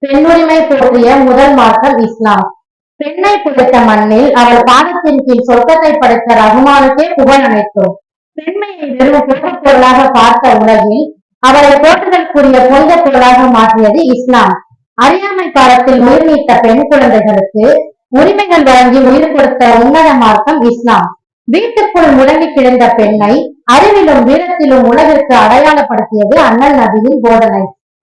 பெண்ணுரிமை போற்றிய முதல் மார்க்கம் இஸ்லாம். பெண்ணை புதைத்த மண்ணில் அவள் பாதத்தின் கீழ் சொர்க்கத்தை படைத்த ரகுமானுக்கே புகழ் அனைத்தும். பெண்மையை வெறும் போகப் பொருளாக பார்த்த உலகில் அவளை போற்றுதற்குரிய புனித பொருளாக மாற்றியது இஸ்லாம். அறியாமை காலத்தில் உயிர் நீத்த பெண் குழந்தைகளுக்கு உரிமைகள் வழங்கி உயிர் கொடுத்த உன்னத மார்க்கம் இஸ்லாம். வீட்டுக்குள் முடங்கி கிடந்த பெண்ணை அறிவிலும் வீரத்திலும் உலகிற்கு அடையாளப்படுத்தியது அண்ணல் நபியின் போதனை.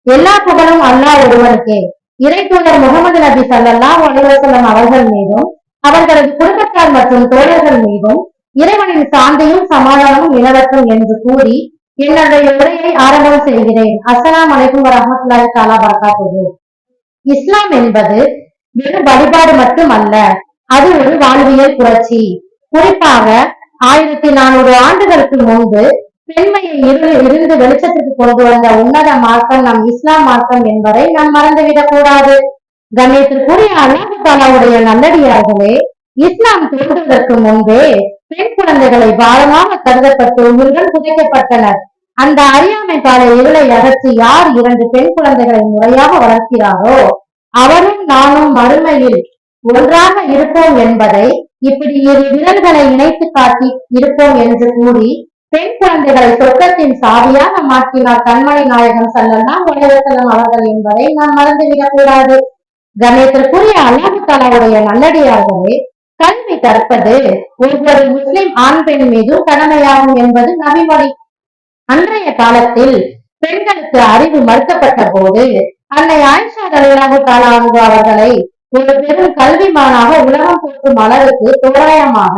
எல்லா புகழும் அல்லாஹ் ஒருவனுக்கே. இறை தூதர் முகமது நபி ஸல்லல்லாஹு அலைஹி வஸல்லம் அவர்கள் மீதும் அவர்களது குடும்பத்தார் மற்றும் தோழர்கள் மீதும் இறைவனின் சாந்தியும் சமாதானமும் நிலவட்டும் என்று கூறி என்னுடைய உரையை ஆரம்பம் செய்கிறேன். அஸ்ஸலாமு அலைக்கும் வரஹ்மத்துல்லாஹி தஆலா பரகாத்துஹு. இஸ்லாம் என்பது வெறும் வழிபாடு மட்டுமல்ல, அது ஒரு வாழ்வியல் புரட்சி. குறிப்பாக 1400 ஆண்டுகளுக்கு முன்பு பெண்மையை இருந்து வெளிச்சத்துக்கு கொண்டு வந்த உன்னத மார்க்கம் நம் இஸ்லாம் மார்க்கம் என்பதை நாம் மறந்துவிடக் கூடாது. கண்ணியத்திற்குரிய அல்லாஹ் தஆலாவுடைய நல்லடியார்களே, இஸ்லாம் தோன்றுவதற்கு முன்பே பெண் குழந்தைகளை பாரமாக கருதப்பட்டு உயிருடன் புதைக்கப்பட்டனர். அந்த அறியாமை கால இருளை அகற்றி யார் 2 பெண் குழந்தைகளை முறையாக வளர்க்கிறாரோ அவரும் நானும் மறுமையில் ஒன்றாக இருப்போம் என்பதை, இப்படி 2 விரல்களை இணைத்து காட்டி இருப்போம் என்று கூறி பெண் குழந்தைகளை சொர்க்கத்தின் சாவியாக மாற்றினார் கண்மணி நாயகம் ஸல்லல்லாஹு அலைஹி வஸல்லம் அவர்கள் என்பதை நாம் மறந்துவிடக் கூடாது. கண்ணியத்திற்குரிய அல்லாஹ் தஆலாவுடைய நல்லடியார்களே, கல்வி கற்பது ஒவ்வொரு முஸ்லிம் ஆண் பெண் மீதும் கடமையாகும் என்பது நபிமொழி. அன்றைய காலத்தில் பெண்களுக்கு அறிவு மறுக்கப்பட்ட போது அன்னை ஆயிஷா ரலியல்லாஹு தஆலா அன்ஹா அவர்களை ஒரு பெரும் கல்விமானாக உலகம் போற்றும் அளவுக்கு தோராயமாக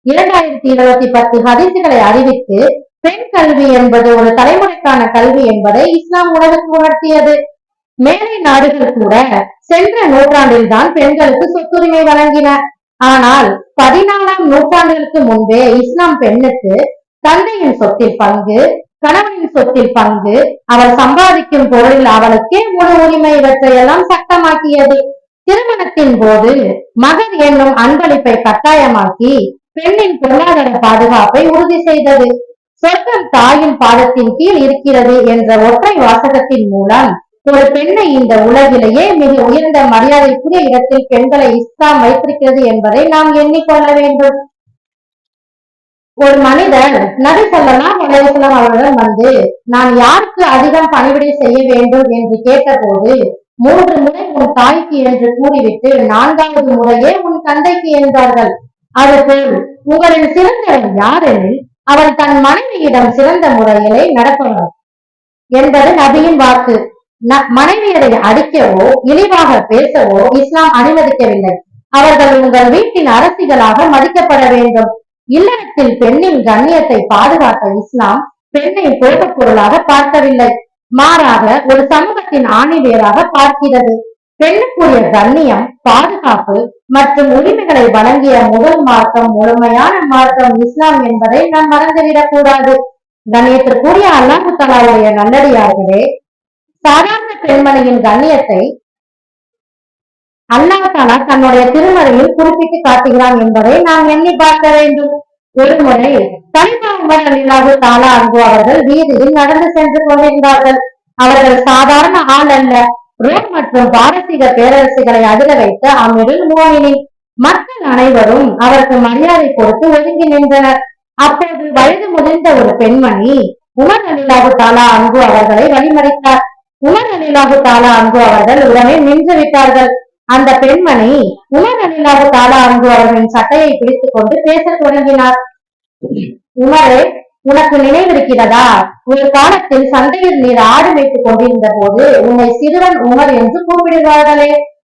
2010 ஹதீசுகளை அறிவித்து பெண் கல்வி என்பது ஒரு தலைமுறைக்கான கல்வி என்பதை இஸ்லாம் உலகுக்கு உணர்த்தியது. மேலை நாடுகள் கூட சென்ற நூற்றாண்டில் தான் பெண்களுக்கு சொத்துரிமை வழங்கின. ஆனால் 14ஆம் நூற்றாண்டுகளுக்கு முன்பே இஸ்லாம் பெண்ணுக்கு தந்தையின் சொத்தில் பங்கு, கணவனின் சொத்தில் பங்கு, அவள் சம்பாதிக்கும் பொருளில் அவளுக்கே முழு உரிமை இவற்றையெல்லாம் சட்டமாக்கியது. திருமணத்தின் போது மகர் என்னும் அன்பளிப்பை கட்டாயமாக்கி பெண்ணின் பொருளாதார பாதுகாப்பை உறுதி செய்தது. சொர்க்கம் தாயின் பாதத்தின் கீழ் இருக்கிறது என்ற ஒற்றை வாசகத்தின் மூலம் ஒரு பெண்ணை இந்த உலகிலேயே மிக உயர்ந்த மரியாதைக்குரிய இடத்தில் பெண்களை இஸ்லாம் வைத்திருக்கிறது என்பதை நாம் எண்ணிக்கொள்ள வேண்டும். ஒரு மனிதர் நபி ஸல்லல்லாஹு அலைஹி வஸல்லம் அவர்களிடம் வந்து, நான் யாருக்கு அதிகம் பணிவிடை செய்ய வேண்டும் என்று கேட்டபோது 3 முறை உன் தாய்க்கு என்று கூறிவிட்டு 4வது முறையே உன் தந்தைக்கு என்றார்கள். அதுபோல் உங்களின் சிறந்தவன் யாரெனில் அவன் தன் மனைவியிடம் சிறந்த முறையிலே நடப்பவன் என்பது நபியின் வாக்கு. மனைவியரை அடிக்கவோ இழிவாக பேசவோ இஸ்லாம் அனுமதிக்கவில்லை. அவர்கள் உங்கள் வீட்டின் அரசிகளாக மதிக்கப்பட வேண்டும். இல்லறத்தில் பெண்ணின் கண்ணியத்தை பாதுகாத்த இஸ்லாம் பெண்ணை போகப் பொருளாக பார்க்கவில்லை, மாறாக ஒரு சமூகத்தின் ஆணிவேராக பார்க்கிறது. பெண்ணுக்குரிய கண்ணியம், பாதுகாப்பு மற்றும் உரிமைகளை வழங்கிய முதல் மார்க்கம், முழுமையான மார்க்கம் இஸ்லாம் என்பதை நாம் மறந்துவிடக் கூடாது. கண்ணியத்திற்குரிய அல்லாஹ் தஆலாவுடைய நல்லடியார்களே, சாதாரண பெண்மணியின் கண்ணியத்தை அல்லாஹ் தஆலா தன்னுடைய திருமறையில் குறிப்பிட்டு காட்டுகிறான் என்பதை நாம் எண்ணி பார்க்க வேண்டும். ஒருமுறை கலிஃபா உமர் ரலியல்லாஹு தஆலா அன்ஹு அவர்கள் வீதியில் நடந்து சென்று கொண்டிருந்தார்கள். அவர்கள் சாதாரண ஆள் அல்ல. ரோம் மற்றும் பாரசீக பேரரசுகளை அதிர வைத்த அமீருல் முஃமினீன். மக்கள் அனைவரும் அவருக்கு மரியாதை கொடுத்து ஒதுங்கி நின்றனர். அப்போது வயது முதிர்ந்த ஒரு பெண்மணி உமர் ரலியல்லாஹு தஆலா அன்ஹு அவர்களை வழிமறித்தார். உமர் ரலியல்லாஹு தஆலா அன்ஹு அவர்கள் உடனே நின்று விட்டார்கள். அந்த பெண்மணி உமர் ரலியல்லாஹு தஆலா அன்ஹு அவர்களின் சட்டையை பிடித்துக் கொண்டு பேசத் தொடங்கினார். உமரே, உனக்கு நினைவிருக்கிறதா, ஒரு காலத்தில் சந்தையில் நீர் ஆடு வைத்துக் கொண்டிருந்த போது உன்னை சிறுவன் உமர் என்று கூப்பிடுவார்களே,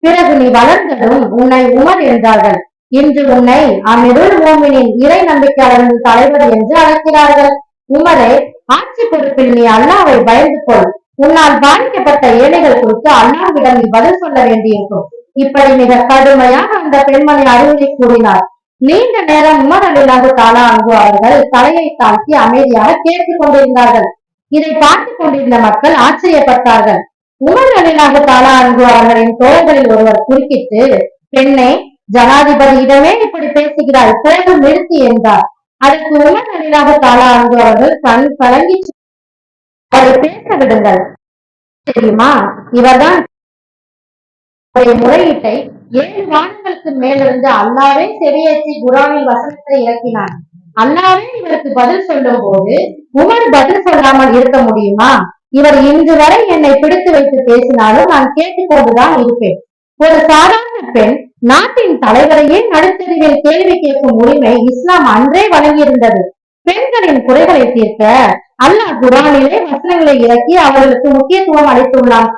பிறகு நீ வளர்ந்ததும் உன்னை உமர் என்றார்கள். இன்று உன்னை அமீருல் முஃமினீன், இறை நம்பிக்கையாளர்களின் தலைவர் என்று அழைக்கிறார்கள். உமரே, ஆட்சி பொறுப்பில் நீ அல்லாஹ்வை பயந்து கொள். உன்னால் பாதிக்கப்பட்ட ஏழைகள் குறித்து அல்லாஹ்விடம் நீ பதில் சொல்ல வேண்டியிருக்கும். இப்படி மிக கடுமையாக அந்த பெண்மணி அறிவுரை கூறினார். நீண்ட நேரம் உமர் ரலியல்லாஹு தஆலா அன்ஹு அவர்கள் தலையை தாழ்த்தி அமைதியாக கேட்டுக் கொண்டிருந்தார்கள். இதை பார்த்துக் கொண்டிருந்த மக்கள் ஆச்சரியப்பட்டார்கள். உமர் ரலியல்லாஹு தஆலா அன்ஹு அவர்களின் தோழர்களில் ஒருவர் குறுக்கிட்டு, பெண்ணே, ஜனாதிபதியிடமே இப்படி பேசுகிறாய், போதும் நிறுத்தி என்றார். அதற்கு உமர் ரலியல்லாஹு தஆலா அன்ஹு அவர்கள் கண் கலங்கி, அவரை பேச விடுங்கள், தெரியுமா, இவர்தான் முறையீட்டை 7 வானங்களுக்கு மேலிருந்து அல்லாவே செவியேற்றி குரானில் வசனத்தை இறக்கினான். அல்லாவே இவருக்கு பதில் சொல்லும் போது உமர் பதில் சொல்லாமல் இருக்க முடியுமா? இவர் இன்று வரை என்னை பிடித்து வைத்து பேசினாலும் நான் கேட்டுக்கொண்டுதான் இருப்பேன். ஒரு சாதாரண பெண் நாட்டின் தலைவரையே நடுத்தெருவில் கேள்வி கேட்கும் உரிமை இஸ்லாம் அன்றே வழங்கியிருந்தது. பெண்களின் குறைகளை தீர்க்க அல்லாஹ் குரானிலே வசனங்களை இறக்கி அவர்களுக்கு முக்கியத்துவம் அளித்துள்ளான்.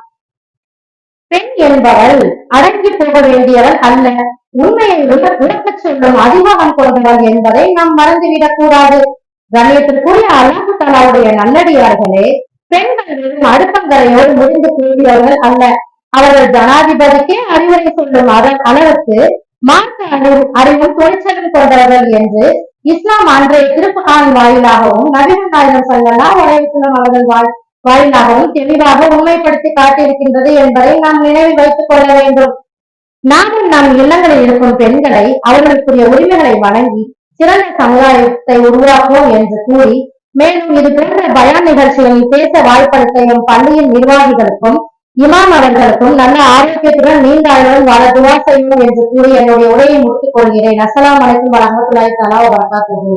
பெண் என்பவள் அடங்கி போக வேண்டியவள் அல்ல, உண்மையை உறக்கச் சொல்லும் அதிகாரம் கொண்டவள் என்பதை நாம் மறந்துவிடக் கூடாது. கண்ணியத்திற்குரிய அல்லாஹ் தஆலாவுடைய நல்லடியார்களே, பெண்கள் வெறும் அடுப்பங்கரையோடு முடிந்து கூடியவர்கள் அல்ல. அவர்கள் ஜனாதிபதிக்கே அறிவுரை சொல்லும் அளவுக்கு மார்க்க அறிவும் துணிச்சலும் கொண்டவர்கள் என்று இஸ்லாம் அன்றைய திருக்குர்ஆன் வாயிலாகவும் நபிகள் நாயகம் ஸல்லல்லாஹு அலைஹி வஸல்லம் அவர்கள் வாயிலாகவும் தெளிவாக உண்மைப்படுத்தி காட்டியிருக்கின்றது என்பதை நாம் நினைவில் வைத்துக் கொள்ள வேண்டும். நாமும் நம் இல்லங்களில் இருக்கும் பெண்களை அவர்களுக்குரிய உரிமைகளை வழங்கி சிறந்த சமுதாயத்தை உருவாக்குவோம் என்று கூறி, மேலும் இது போன்ற பயான் நிகழ்ச்சிகளில் பேச வாய்ப்பளித்த எம் பள்ளியின் நிர்வாகிகளுக்கும் இமாம் அவர்களுக்கும் நல்ல ஆரோக்கியத்துடன் நீண்ட ஆயுளுடன் வாழ துஆ செய்வோம் என்று கூறி என்னுடைய உரையை முடித்துக் கொள்கிறேன். அஸ்ஸலாமு அலைக்கும் வரஹ்மத்துல்லாஹி தஆலா வபரகாத்துஹு.